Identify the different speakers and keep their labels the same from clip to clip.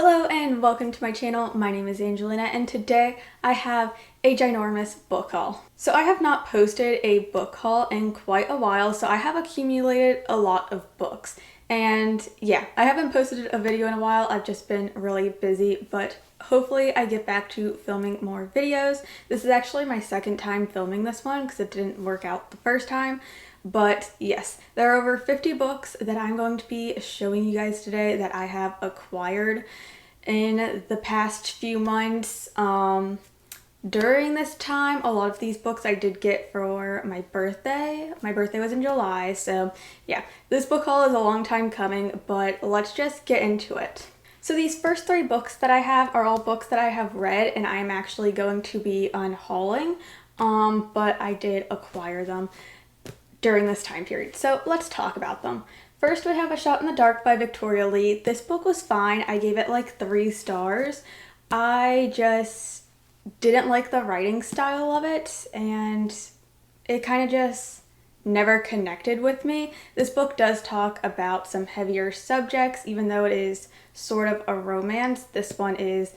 Speaker 1: Hello and welcome to my channel. My name is Angelina and today I have a ginormous book haul. So I have not posted a book haul in quite a while, so I have accumulated a lot of books. And yeah, I haven't posted a video in a while. I've just been really busy, but hopefully I get back to filming more videos. This is actually my second time filming this one because it didn't work out the first time. But yes, there are over 50 books that I'm going to be showing you guys today that I have acquired in the past few months. During this time, a lot of these books I did get for my birthday. My birthday was in July, so yeah, this book haul is a long time coming, but let's just get into it. So these first three books that I have are all books that I have read and I'm actually going to be unhauling, but I did acquire them during this time period. So let's talk about them. First, we have A Shot in the Dark by Victoria Lee. This book was fine. I gave it like 3 stars. I just didn't like the writing style of it and it kind of just never connected with me. This book does talk about some heavier subjects, even though it is sort of a romance. This one is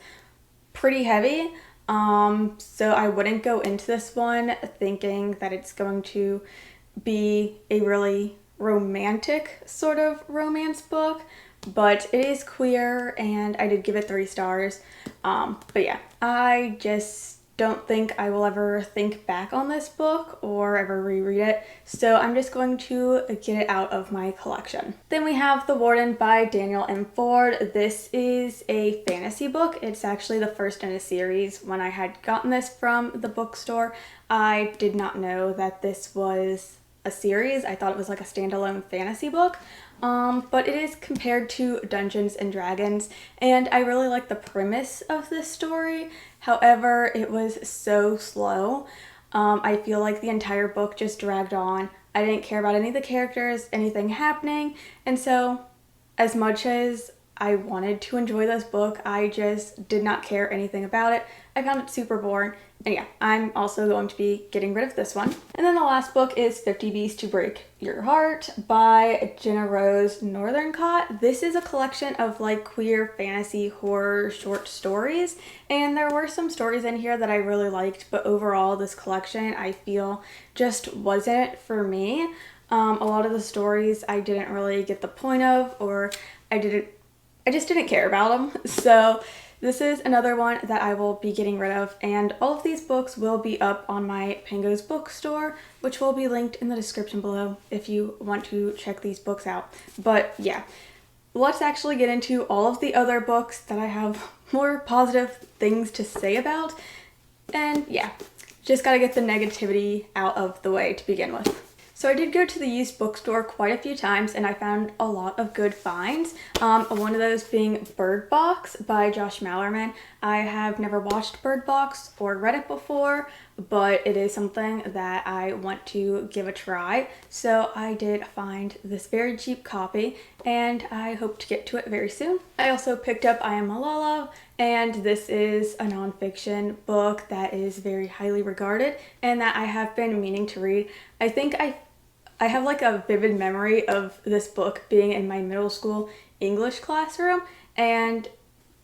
Speaker 1: pretty heavy. So I wouldn't go into this one thinking that it's going to be a really romantic sort of romance book, but it is queer and I did give it 3 stars. But yeah, I just don't think I will ever think back on this book or ever reread it, so I'm just going to get it out of my collection. Then we have The Warden by Daniel M. Ford. This is a fantasy book. It's actually the first in a series. When I had gotten this from the bookstore, I did not know that this was a series. I thought it was like a standalone fantasy book, but it is compared to Dungeons and Dragons, and I really like the premise of this story. However, it was so slow. I feel like the entire book just dragged on. I didn't care about any of the characters, anything happening, and so as much as I wanted to enjoy this book, I just did not care anything about it. I found it super boring. And yeah, I'm also going to be getting rid of this one. And then the last book is 50 Beasts to Break Your Heart by Gennarose Nethercott. This is a collection of like queer fantasy horror short stories. And there were some stories in here that I really liked, but overall this collection I feel just wasn't for me. A lot of the stories I didn't really get the point of, or I just didn't care about them. So this is another one that I will be getting rid of, and all of these books will be up on my Pango's bookstore, which will be linked in the description below if you want to check these books out. But yeah, let's actually get into all of the other books that I have more positive things to say about. And yeah, just gotta get the negativity out of the way to begin with. So I did go to the used bookstore quite a few times and I found a lot of good finds. One of those being Bird Box by Josh Malerman. I have never watched Bird Box or read it before, but it is something that I want to give a try. So I did find this very cheap copy and I hope to get to it very soon. I also picked up I Am Malala, and this is a nonfiction book that is very highly regarded and that I have been meaning to read. I think I have like a vivid memory of this book being in my middle school English classroom, and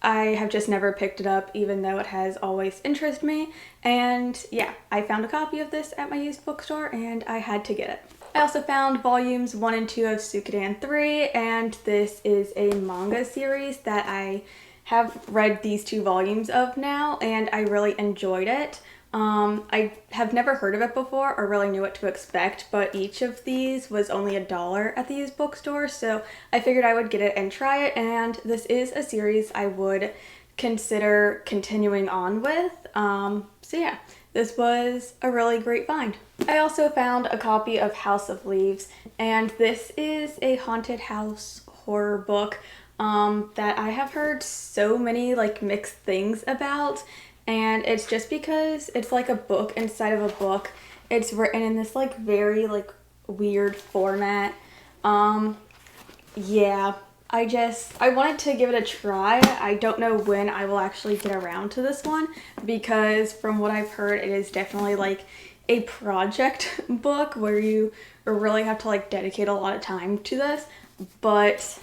Speaker 1: I have just never picked it up even though it has always interested me. And yeah, I found a copy of this at my used bookstore and I had to get it. I also found volumes 1 and 2 of Soikoden III, and this is a manga series that I have read these 2 volumes of now and I really enjoyed it. I have never heard of it before or really knew what to expect, but each of these was only $1 at the used bookstore, so I figured I would get it and try it, and this is a series I would consider continuing on with. So yeah, this was a really great find. I also found a copy of House of Leaves, and this is a haunted house horror book that I have heard so many like mixed things about. And it's just because it's like a book inside of a book. It's written in this like very like weird format. Yeah, I wanted to give it a try. I don't know when I will actually get around to this one because from what I've heard, it is definitely like a project book where you really have to like dedicate a lot of time to this. But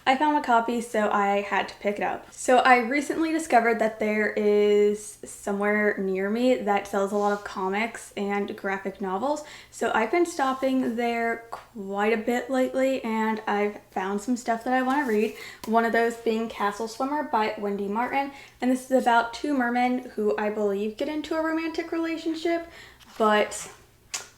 Speaker 1: I found a copy, so I had to pick it up. So I recently discovered that there is somewhere near me that sells a lot of comics and graphic novels. So I've been stopping there quite a bit lately, and I've found some stuff that I want to read. One of those being Castle Swimmer by Wendy Martin, and this is about two mermen who I believe get into a romantic relationship, but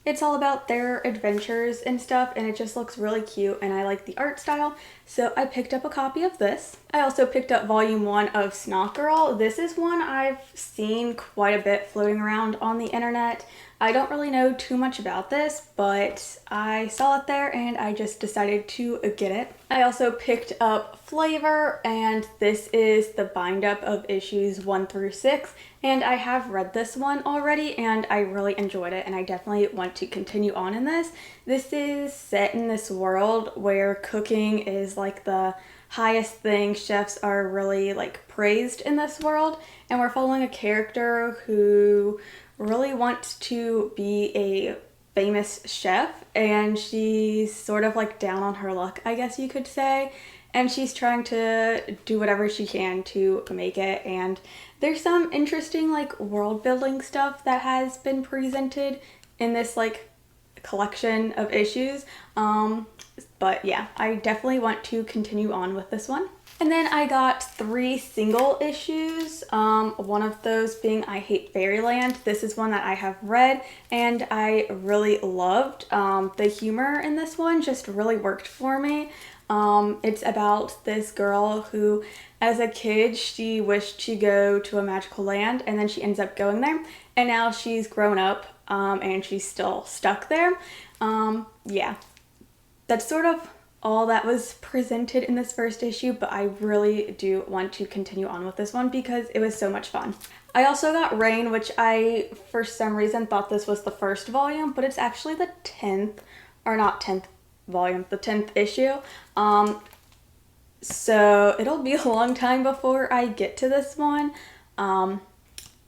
Speaker 1: it's all about their adventures and stuff, and it just looks really cute, and I like the art style, so I picked up a copy of this. I also picked up volume 1 of Snotgirl. This is one I've seen quite a bit floating around on the internet. I don't really know too much about this, but I saw it there and I just decided to get it. I also picked up Flavor, and this is the bind up of issues 1 through 6, and I have read this one already and I really enjoyed it, and I definitely want to continue on in this. This is set in this world where cooking is like the highest thing. Chefs are really like praised in this world, and we're following a character who really wants to be a famous chef, and she's sort of like down on her luck, I guess you could say, and she's trying to do whatever she can to make it. And there's some interesting like world building stuff that has been presented in this like collection of issues, but yeah, I definitely want to continue on with this one. And then I got 3 single issues, one of those being I Hate Fairyland. This is one that I have read and I really loved. The humor in this one just really worked for me. It's about this girl who, as a kid, she wished to go to a magical land, and then she ends up going there, and now she's grown up, and she's still stuck there. Yeah, that's sort of all that was presented in this first issue, but I really do want to continue on with this one because it was so much fun. I also got Reyn, which I, for some reason, thought this was the first volume, but it's actually the 10th, or not 10th volume, the 10th issue. So it'll be a long time before I get to this one.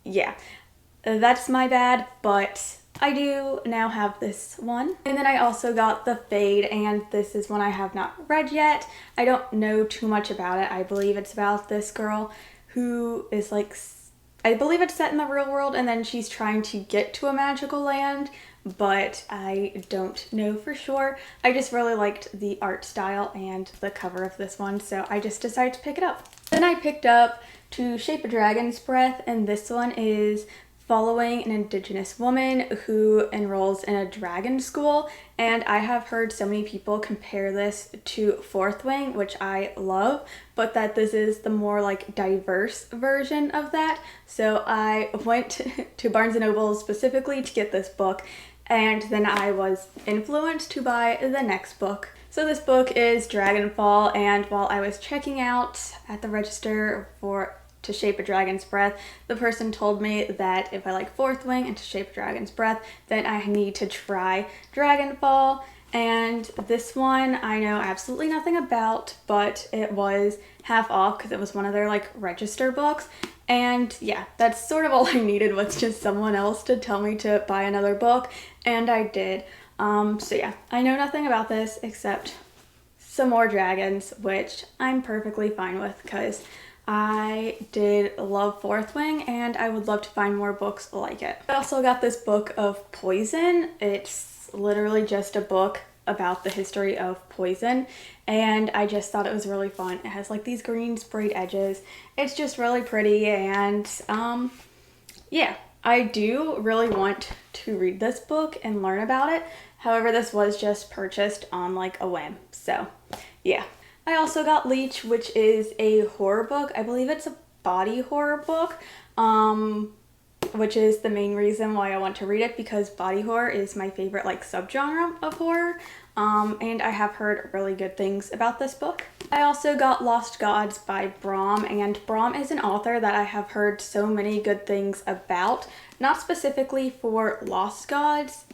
Speaker 1: Yeah, that's my bad, but I do now have this one. And then I also got The Fade, and this is one I have not read yet. I don't know too much about it. I believe it's about this girl who is like, I believe it's set in the real world, and then she's trying to get to a magical land, but I don't know for sure. I just really liked the art style and the cover of this one, so I just decided to pick it up. Then I picked up To Shape a Dragon's Breath, and this one is following an indigenous woman who enrolls in a dragon school, and I have heard so many people compare this to Fourth Wing, which I love, but that this is the more like diverse version of that. So I went to Barnes & Noble specifically to get this book, and then I was influenced to buy the next book. So this book is Dragonfall, and while I was checking out at the register for To Shape a Dragon's Breath, the person told me that if I like Fourth Wing and To Shape a Dragon's Breath, then I need to try Dragonfall. And this one I know absolutely nothing about, but it was half off because it was one of their like register books. And yeah, that's sort of all I needed, was just someone else to tell me to buy another book, and I did. So yeah, I know nothing about this except some more dragons, which I'm perfectly fine with because I did love Fourth Wing, and I would love to find more books like it. I also got this book of poison. It's literally just a book about the history of poison, and I just thought it was really fun. It has like these green sprayed edges. It's just really pretty, and yeah, I do really want to read this book and learn about it. However, this was just purchased on like a whim, so yeah. I also got Leech, which is a horror book. I believe it's a body horror book, which is the main reason why I want to read it, because body horror is my favorite like subgenre of horror, and I have heard really good things about this book. I also got Lost Gods by Brom, and Brom is an author that I have heard so many good things about, not specifically for Lost Gods.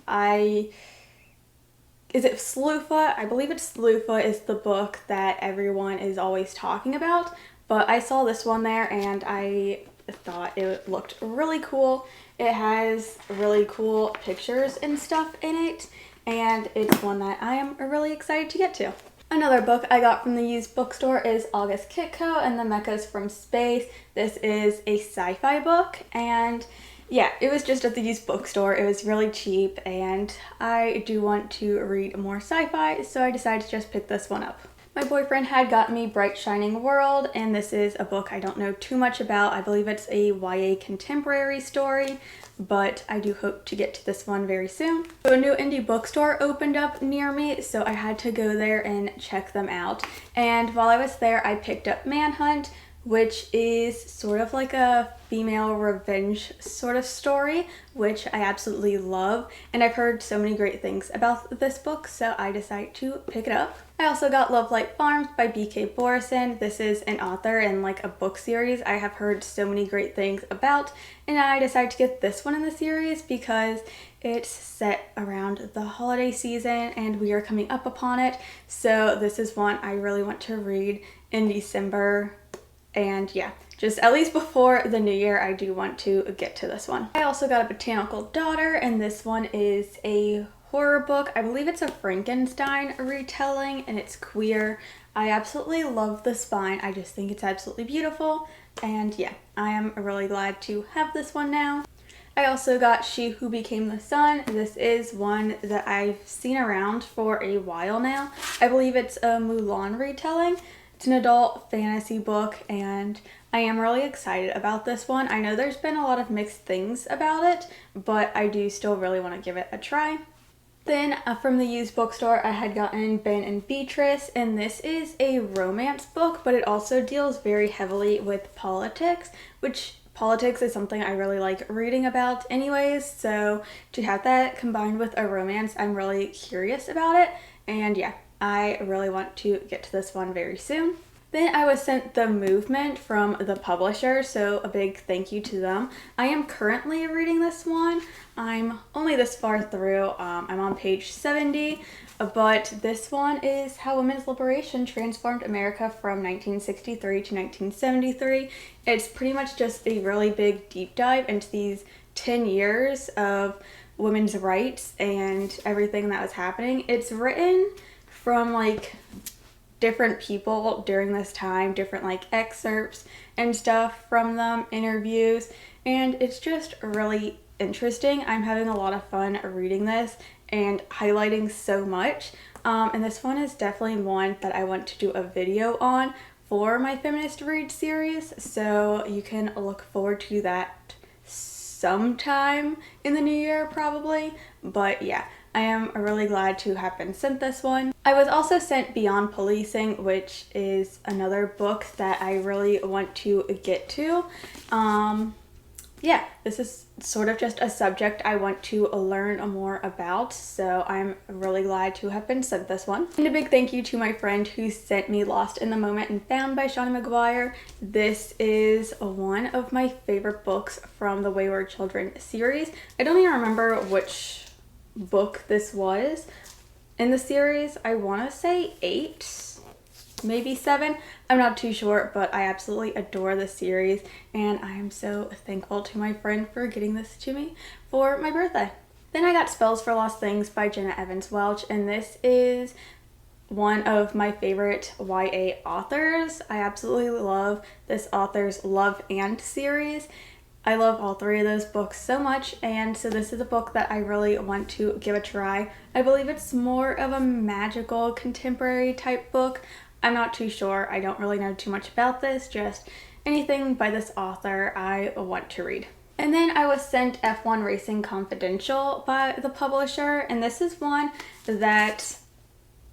Speaker 1: Is it Sloofa? I believe it's Sloofa is the book that everyone is always talking about, but I saw this one there and I thought it looked really cool. It has really cool pictures and stuff in it, and it's one that I am really excited to get to. Another book I got from the used bookstore is August Kitco and the Mechas from Space. This is a sci-fi book, and yeah, it was just at the used bookstore. It was really cheap, and I do want to read more sci-fi, so I decided to just pick this one up. My boyfriend had got me Bright Shining World, and this is a book I don't know too much about. I believe it's a YA contemporary story, but I do hope to get to this one very soon. So a new indie bookstore opened up near me, so I had to go there and check them out. And while I was there, I picked up Manhunt, which is sort of like a female revenge sort of story, which I absolutely love. And I've heard so many great things about this book, so I decided to pick it up. I also got Love Light Farms by B.K. Borison. This is an author and like a book series I have heard so many great things about, and I decided to get this one in the series because it's set around the holiday season and we are coming up upon it. So this is one I really want to read in December. And yeah, just at least before the new year, I do want to get to this one. I also got A Botanical Daughter, and this one is a horror book. I believe it's a Frankenstein retelling, and it's queer. I absolutely love the spine. I just think it's absolutely beautiful. And yeah, I am really glad to have this one now. I also got She Who Became the Sun. This is one that I've seen around for a while now. I believe it's a Mulan retelling. It's an adult fantasy book, and I am really excited about this one. I know there's been a lot of mixed things about it, but I do still really want to give it a try. Then from the used bookstore, I had gotten Ben and Beatrice, and this is a romance book, but it also deals very heavily with politics, which politics is something I really like reading about anyways, so to have that combined with a romance, I'm really curious about it, and yeah, I really want to get to this one very soon. Then I was sent The Movement from the publisher, so a big thank you to them. I am currently reading this one. I'm only this far through. I'm on page 70, but this one is how women's liberation transformed America from 1963 to 1973. It's pretty much just a really big deep dive into these 10 years of women's rights and everything that was happening. It's written from like different people during this time, different like excerpts and stuff from them, interviews, and it's just really interesting. I'm having a lot of fun reading this and highlighting so much, and this one is definitely one that I want to do a video on for my Feminist Read series, so you can look forward to that sometime in the new year probably. But yeah, I am really glad to have been sent this one. I was also sent Beyond Policing, which is another book that I really want to get to. Yeah, this is sort of just a subject I want to learn more about, so I'm really glad to have been sent this one. And a big thank you to my friend who sent me Lost in the Moment and Found by Shawnee McGuire. This is one of my favorite books from the Wayward Children series. I don't even remember which book this was in the series. I want to say 8, maybe 7. I'm not too sure, but I absolutely adore this series, and I am so thankful to my friend for getting this to me for my birthday. Then I got Spells for Lost Things by Jenna Evans Welch, and this is one of my favorite YA authors. I absolutely love this author's Love and series. I love all 3 of those books so much, and so this is a book that I really want to give a try. I believe it's more of a magical contemporary type book. I'm not too sure. I don't really know too much about this, just anything by this author I want to read. And then I was sent F1 Racing Confidential by the publisher, and this is one that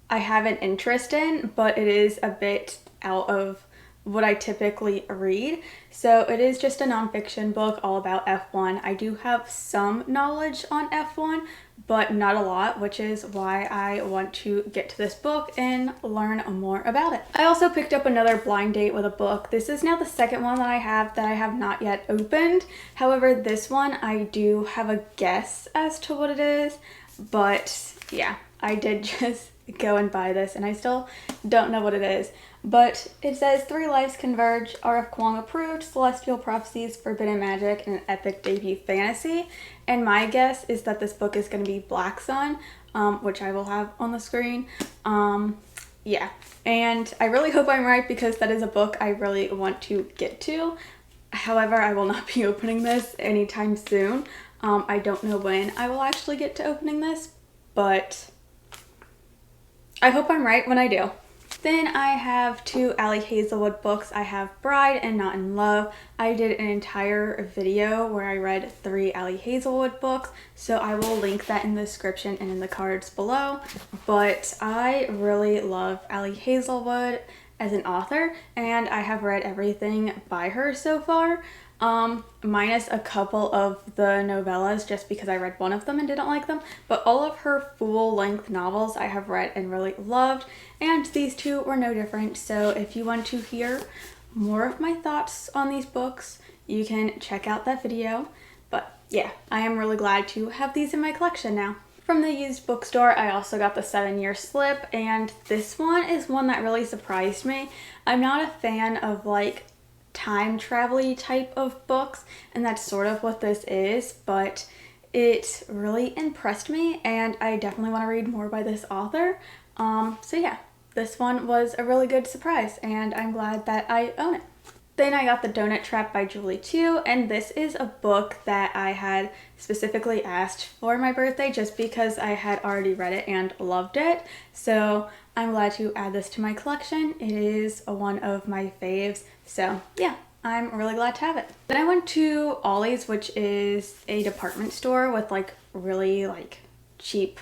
Speaker 1: I have an interest in, but it is a bit out of what I typically read. So it is just a nonfiction book all about F1. I do have some knowledge on F1, but not a lot, which is why I want to get to this book and learn more about it. I also picked up another blind date with a book. This is now the second one that I have not yet opened. However, this one I do have a guess as to what it is, but yeah, I did just go and buy this and I still don't know what it is. But it says 3 Lives Converge, R.F. Kuang approved, celestial prophecies, forbidden magic, and an epic debut fantasy. And my guess is that this book is going to be Black Sun, which I will have on the screen. yeah, and I really hope I'm right because that is a book I really want to get to. However, I will not be opening this anytime soon. I don't know when I will actually get to opening this, but I hope I'm right when I do. Then I have 2 Ali Hazelwood books. I have Bride and Not in Love. I did an entire video where I read 3 Ali Hazelwood books, so I will link that in the description and in the cards below. But I really love Ali Hazelwood as an author, and I have read everything by her so far. Minus a couple of the novellas just because I read one of them and didn't like them, but all of her full-length novels I have read and really loved, and these 2 were no different. So if you want to hear more of my thoughts on these books, you can check out that video. But yeah, I am really glad to have these in my collection now. From the used bookstore, I also got the 7-year slip, and this one is one that really surprised me. I'm not a fan of like time travel-y type of books, and that's sort of what this is, but it really impressed me and I definitely want to read more by this author. So yeah, this one was a really good surprise and I'm glad that I own it. Then I got The Donut Trap by Julie too, and this is a book that I had specifically asked for my birthday just because I had already read it and loved it. So I'm glad to add this to my collection. It is one of my faves. So yeah, I'm really glad to have it. Then I went to Ollie's, which is a department store with like really like cheap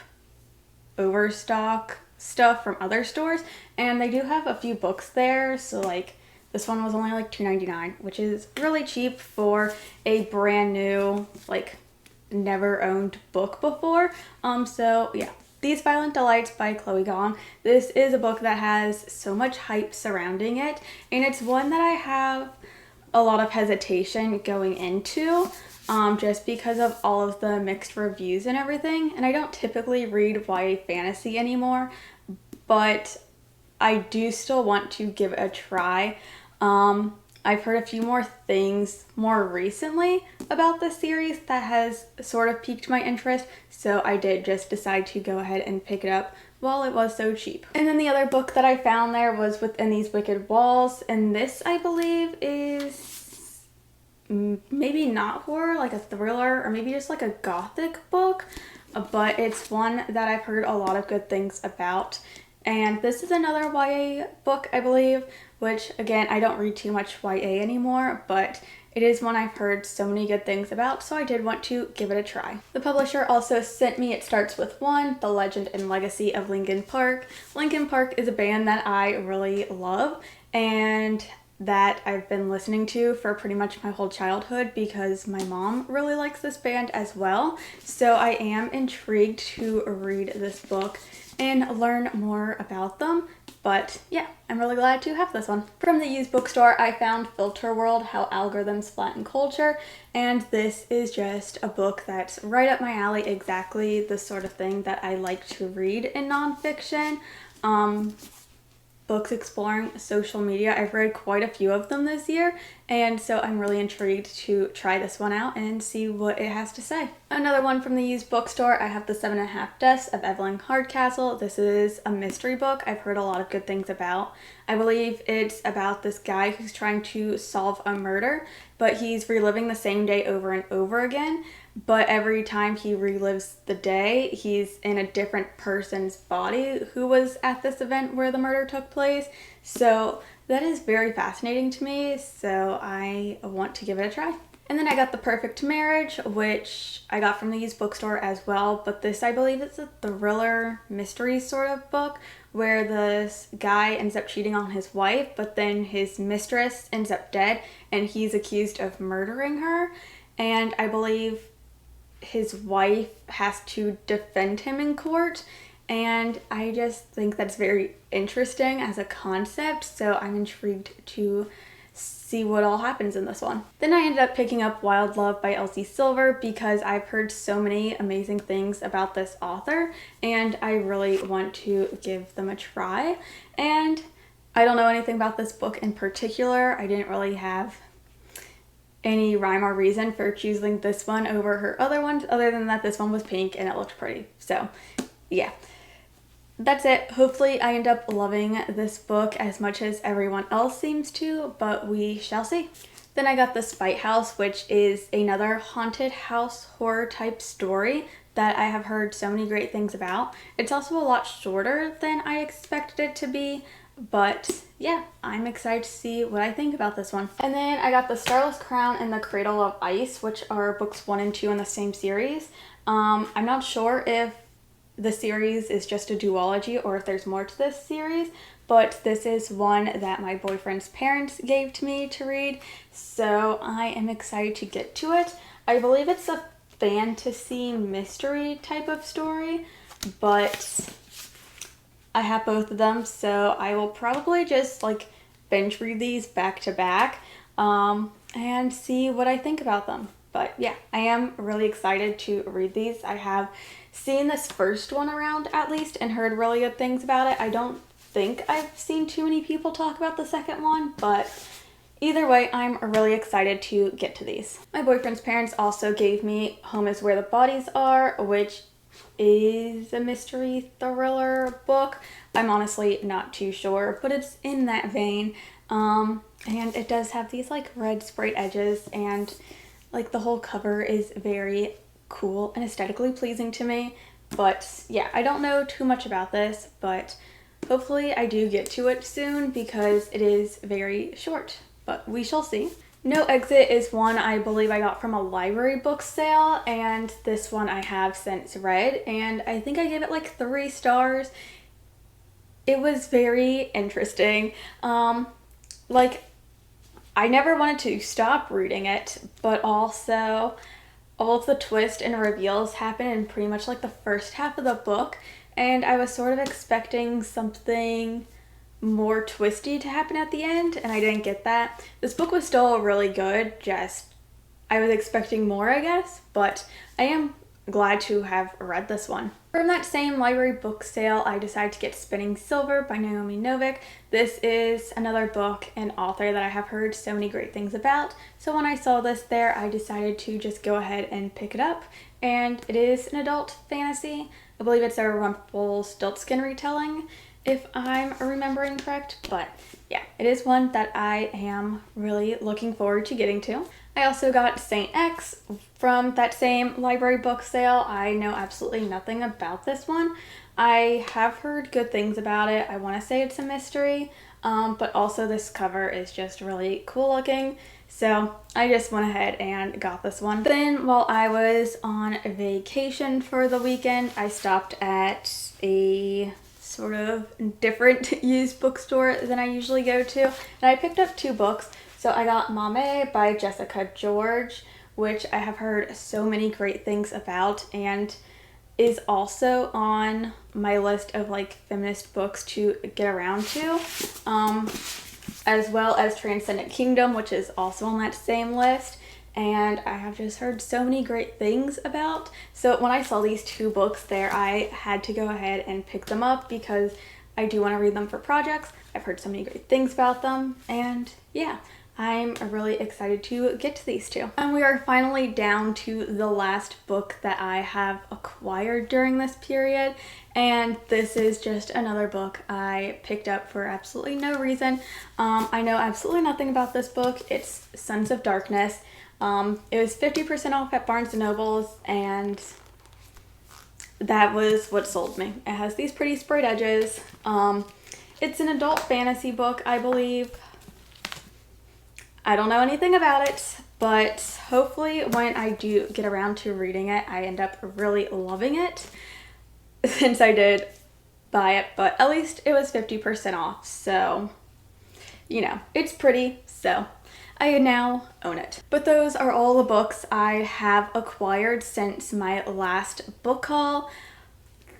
Speaker 1: overstock stuff from other stores. And they do have a few books there. So like this one was only like $2.99, which is really cheap for a brand new, like never owned book before. So yeah. These Violent Delights by Chloe Gong. This is a book that has so much hype surrounding it, and it's one that I have a lot of hesitation going into just because of all of the mixed reviews and everything. And I don't typically read YA fantasy anymore, but I do still want to give it a try. I've heard a few more things more recently about this series that has sort of piqued my interest, so I did just decide to go ahead and pick it up while it was so cheap. And then the other book that I found there was Within These Wicked Walls, and this I believe is maybe not horror, like a thriller, or maybe just like a gothic book, but it's one that I've heard a lot of good things about. And this is another YA book, I believe, which again, I don't read too much YA anymore, but it is one I've heard so many good things about, so I did want to give it a try. The publisher also sent me It Starts With One, The Legend and Legacy of Linkin Park. Linkin Park is a band that I really love and that I've been listening to for pretty much my whole childhood because my mom really likes this band as well. So I am intrigued to read this book and learn more about them. But yeah, I'm really glad to have this one. From the used bookstore, I found Filter World, How Algorithms Flatten Culture, and this is just a book that's right up my alley, exactly the sort of thing that I like to read in nonfiction. Books exploring social media. I've read quite a few of them this year, and so I'm really intrigued to try this one out and see what it has to say. Another one from the used bookstore, I have The 7.5 Deaths of Evelyn Hardcastle. This is a mystery book I've heard a lot of good things about. I believe it's about this guy who's trying to solve a murder, but he's reliving the same day over and over again. But every time he relives the day, he's in a different person's body who was at this event where the murder took place. So that is very fascinating to me, so I want to give it a try. And then I got The Perfect Marriage, which I got from the used bookstore as well, but this I believe is a thriller mystery sort of book where this guy ends up cheating on his wife, but then his mistress ends up dead and he's accused of murdering her. And I believe his wife has to defend him in court, and I just think that's very interesting as a concept, so I'm intrigued to see what all happens in this one. Then I ended up picking up Wild Love by Elsie Silver because I've heard so many amazing things about this author and I really want to give them a try. And I don't know anything about this book in particular. I didn't really have any rhyme or reason for choosing this one over her other ones, other than that this one was pink and it looked pretty. So yeah. that's it. Hopefully I end up loving this book as much as everyone else seems to, but we shall see. Then I got The Spite House, which is another haunted house horror type story that I have heard so many great things about. It's also a lot shorter than I expected it to be, but yeah, I'm excited to see what I think about this one. And then I got The Starless Crown and The Cradle of Ice, which are books 1 and 2 in the same series. I'm not sure if the series is just a duology or if there's more to this series, but this is one that my boyfriend's parents gave to me to read, so I am excited to get to it. I believe it's a fantasy mystery type of story, but I have both of them, so I will probably just like binge read these back to back and see what I think about them. But yeah, I am really excited to read these. I have seen this first one around at least and heard really good things about it. I don't think I've seen too many people talk about the second one, but either way, I'm really excited to get to these. My boyfriend's parents also gave me Home is Where the Bodies Are, which is a mystery thriller book. I'm honestly not too sure, but it's in that vein. And it does have these like red sprayed edges, and like the whole cover is very cool and aesthetically pleasing to me. But yeah, I don't know too much about this, but hopefully I do get to it soon because it is very short, but we shall see. No Exit is one I believe I got from a library book sale, and this one I have since read, and I think I gave it like 3 stars. It was very interesting. Like, I never wanted to stop reading it, but also all of the twists and reveals happen in pretty much like the first half of the book, and I was sort of expecting something more twisty to happen at the end, and I didn't get that. This book was still really good, just I was expecting more, I guess, but I am glad to have read this one. From that same library book sale, I decided to get Spinning Silver by Naomi Novik. This is another book and author that I have heard so many great things about, so when I saw this there, I decided to just go ahead and pick it up, and it is an adult fantasy. I believe it's a Rumpelstiltskin retelling, if I'm remembering correct, but yeah, it is one that I am really looking forward to getting to. I also got Saint X from that same library book sale. I know absolutely nothing about this one. I have heard good things about it. I want to say it's a mystery, but also this cover is just really cool looking. So I just went ahead and got this one. Then while I was on vacation for the weekend, I stopped at a sort of different used bookstore than I usually go to, and I picked up 2 books. So I got Mame by Jessica George, which I have heard so many great things about and is also on my list of like feminist books to get around to, as well as Transcendent Kingdom, which is also on that same list, and I have just heard so many great things about. So when I saw these 2 books there, I had to go ahead and pick them up because I do want to read them for projects. I've heard so many great things about them, and yeah, I'm really excited to get to these 2. And we are finally down to the last book that I have acquired during this period, and this is just another book I picked up for absolutely no reason. I know absolutely nothing about this book. It's Sons of Darkness. It was 50% off at Barnes & Noble's, and that was what sold me. It has these pretty sprayed edges. It's an adult fantasy book, I believe. I don't know anything about it, but hopefully when I do get around to reading it, I end up really loving it, since I did buy it, but at least it was 50% off, so, you know, it's pretty, so I now own it. But those are all the books I have acquired since my last book haul.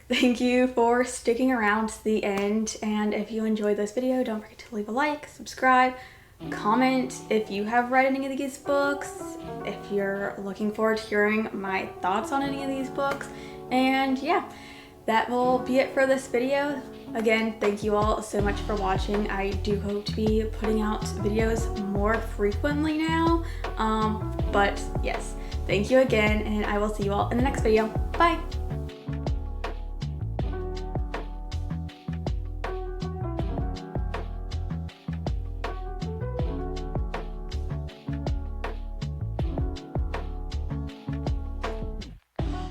Speaker 1: Thank you for sticking around to the end, and if you enjoyed this video, don't forget to leave a like, subscribe, comment if you have read any of these books, if you're looking forward to hearing my thoughts on any of these books, and yeah, that will be it for this video. Again, thank you all so much for watching. I do hope to be putting out videos more frequently now, but yes, thank you again, and I will see you all in the next video. Bye!